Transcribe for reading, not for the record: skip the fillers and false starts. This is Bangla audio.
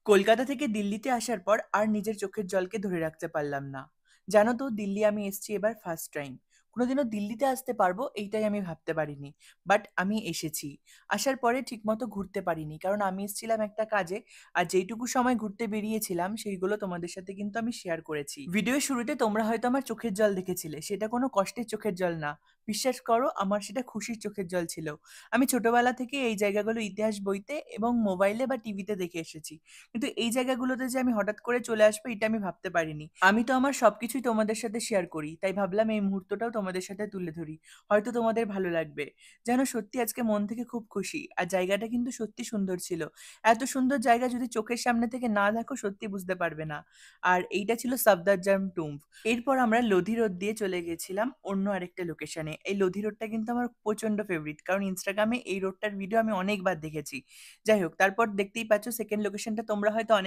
কলকাতা থেকে দিল্লিতে আসার পর আর নিজের চোখের জলকে ধরে রাখতে পারলাম না। জানো তো, দিল্লি আমি এসেছি এবার ফার্স্ট টাইম। কোনোদিনও দিল্লিতে আসতে পারবো এইটাই আমি ভাবতে পারিনি। বাট আমি এসেছি। আসার পরে ঠিকমতো ঘুরতে পারিনি, কারণ আমি এসেছিলাম একটা কাজে। আর যেইটুকু সময় ঘুরতে বেরিয়েছিলাম সেইগুলো তোমাদের সাথে কিন্তু আমি শেয়ার করেছি। ভিডিওর শুরুতে তোমরা হয়তো আমার চোখের জল দেখেছিলে, সেটা কোনো কষ্টের চোখের জল না। বিশ্বাস করো, আমার সেটা খুশির চোখের জল ছিল। আমি ছোটবেলা থেকে এই জায়গাগুলো ইতিহাস বইতে এবং মোবাইলে বা টিভিতে দেখে এসেছি। কিন্তু এই জায়গাগুলোতে যে আমি হঠাৎ করে চলে আসবো এটা আমি ভাবতে পারিনি। আমি তো আমার সবকিছুই তোমাদের সাথে শেয়ার করি, তাই ভাবলাম এই মুহূর্তটাও তোমাদের সাথে তুলে ধরি। হয়তো তোমাদের ভালো লাগবে। যেন সত্যি আজকে মন থেকে খুব খুশি। আর জায়গাটা কিন্তু সত্যি সুন্দর ছিল। এত সুন্দর জায়গা যদি চোখের সামনে থেকে না দেখো সত্যি বুঝতে পারবে না। আর এইটা ছিল সাফদারজাং টুম্ব। এরপর আমরা লোধি রোড দিয়ে চলে গেছিলাম অন্য আরেকটা লোকেশনে। এই লোধি রোডটা কিন্তু আমার প্রচন্ড ফেভারিট, কারণ ইনস্টাগ্রামে এই রোডটার ভিডিও আমি অনেকবার দেখেছি। যাই হোক, তারপর দেখতেই পাচ্ছ সেকেন্ড লোকেশনটা তোমরা হয়তো অনেক